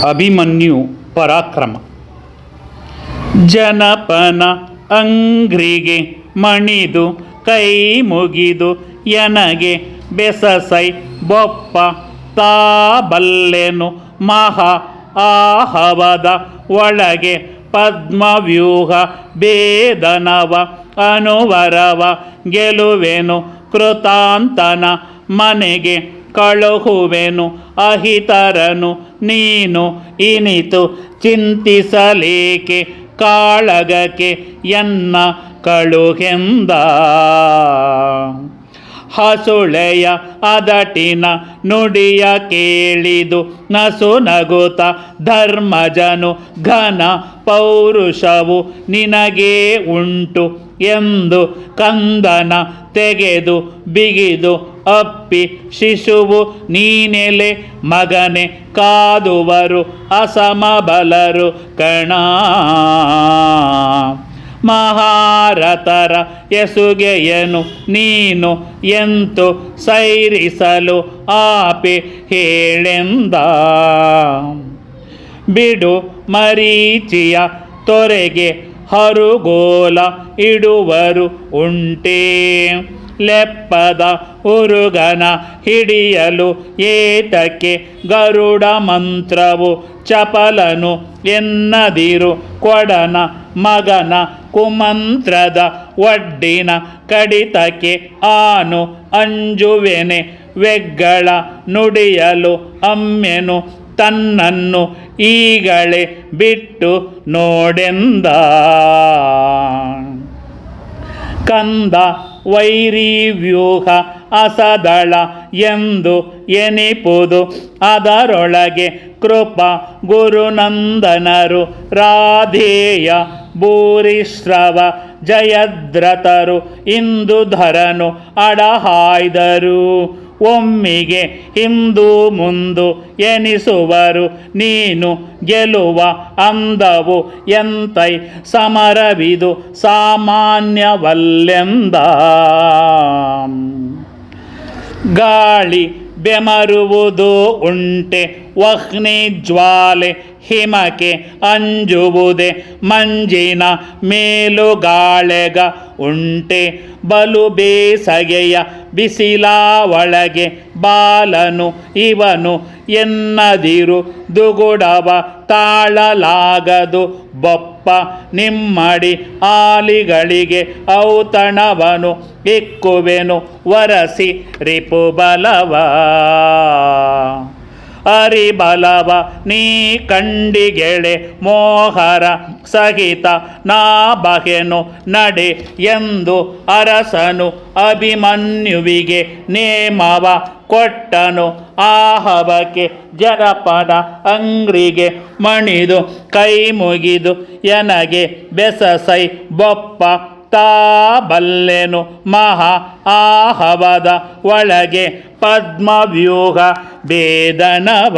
ಅಭಿಮನ್ಯು ಪರಾಕ್ರಮ. ಜನಪನ ಅಂಗ್ರಿಗೆ ಮಣಿದು ಕೈ ಮುಗಿದು ಎನಗೆ ಬೆಸಸೈ ಬೊಪ್ಪ ತಾಬಲ್ಲೆನು ಮಹಾ ಆಹವದ ಒಳಗೆ ಪದ್ಮವ್ಯೂಹ ಭೇದನವ ಅನುವರವ ಗೆಲುವೆನು ಕೃತಾಂತನ ಮನೆಗೆ ಕಳುಹುವೆನು ಅಹಿತರನು ನೀನು ಇನಿತು ಚಿಂತಿಸಲೇಕೆ ಕಾಳಗಕ್ಕೆ ಎನ್ನ ಕಳುಹೆಂದ. ಹಸುಳೆಯ ಅದಟಿನ ನುಡಿಯ ಕೇಳಿದು ನಸು ನಗುತ ಧರ್ಮಜನು ಘನ ಪೌರುಷವು ನಿನಗೇ ಉಂಟು ಎಂದು ಕಂದನ ತೆಗೆದು ಬಿಗಿದು ಅಪ್ಪಿ ಶಿಶುವು ನೀನೆಲೆ ಮಗನೆ ಕಾದುವರು ಅಸಮಬಲರು ಕಣ. ಮಹಾರಥರ ಎಸುಗೆಯನು ನೀನು ಎಂತು ಸೈರಿಸಲು ಆಪೆ ಹೇಳೆಂದ. ಬಿಡು ಮರೀಚಿಯ ತೊರೆಗೆ ಹರುಗೋಲ ಇಡುವರು ಉಂಟೇ ಲೆಪ್ಪದ ಉರುಗನ ಹಿಡಿಯಲು ಏತಕ್ಕೆ ಗರುಡ ಮಂತ್ರವು ಚಪಲನು ಎನ್ನದಿರು ಕೊಡನ ಮಗನ ಕುಮಂತ್ರದ ಒಡ್ಡಿನ ಕಡಿತಕ್ಕೆ ಆನು ಅಂಜುವೆನೆ ವೆಗ್ಗಳ ನುಡಿಯಲು ಅಮ್ಮೆನು ತನ್ನನ್ನು ಈಗಲೇ ಬಿಟ್ಟು ನೋಡೆಂದ. ಕಂದ ವೈರಿವ್ಯೂಹ ಅಸದಳ ಎಂದು ಎನಿಪುದು ಅದರೊಳಗೆ ಕೃಪ ಗುರುನಂದನರು ರಾಧೇಯ ಭೂರಿಶ್ರವ ಜಯದ್ರಥರು ಇಂದುಧರನು ಅಡಹಾಯ್ದರು. ಒಮ್ಮಿಗೆ ಹಿಂದು ಮುಂದು ಎನಿಸುವರು ನೀನು ಗೆಲುವ ಅಂದವು ಎಂತೈ ಸಮರವಿದು ಸಾಮಾನ್ಯವಲ್ಲೆಂದ. ಗಾಳಿ ಬೆಮರುವುದು ಉಂಟೆ ವಹ್ನಿ ಜ್ವಾಲೆ ಹಿಮಕ್ಕೆ ಅಂಜುವುದೇ ಮಂಜಿನ ಮೇಲುಗಾಳೆಗ ಉಂಟೆ ಬಲು ಬೇಸಗೆಯ ಬಿಸಿಲ ಒಳಗೆ ಬಾಲನು ಇವನು ಎನ್ನದಿರು ದುಗುಡವ ತಾಳಲಾಗದು ಬೊಪ್ಪ ನಿಮ್ಮಡಿ ಆಲಿಗಳಿಗೆ ಔತಣವನು ಇಕ್ಕುವೆನು ವರಸಿ ರಿಪುಬಲವ. ಅರಿಬಲವ ನೀ ಕಂಡಿಗೆಳೆ ಮೋಹರ ಸಹಿತ ನಾ ಬಗೆನು ನಡೆ ಎಂದು ಅರಸನು ಅಭಿಮನ್ಯುವಿಗೆ ನೇಮವ ಕೊಟ್ಟನು. ಆಹವಕ್ಕೆ ಜನಪದ ಅಂಗ್ರಿಗೆ ಮಣಿದು ಕೈ ಮುಗಿದು ಎನಗೆ ಬೆಸಸೈ ಬೊಪ್ಪ ತಾಬಲ್ಲೆನು ಮಹಾ ಆಹವದ ಒಳಗೆ ಪದ್ಮವ್ಯೂಹ ಭೇದನವ.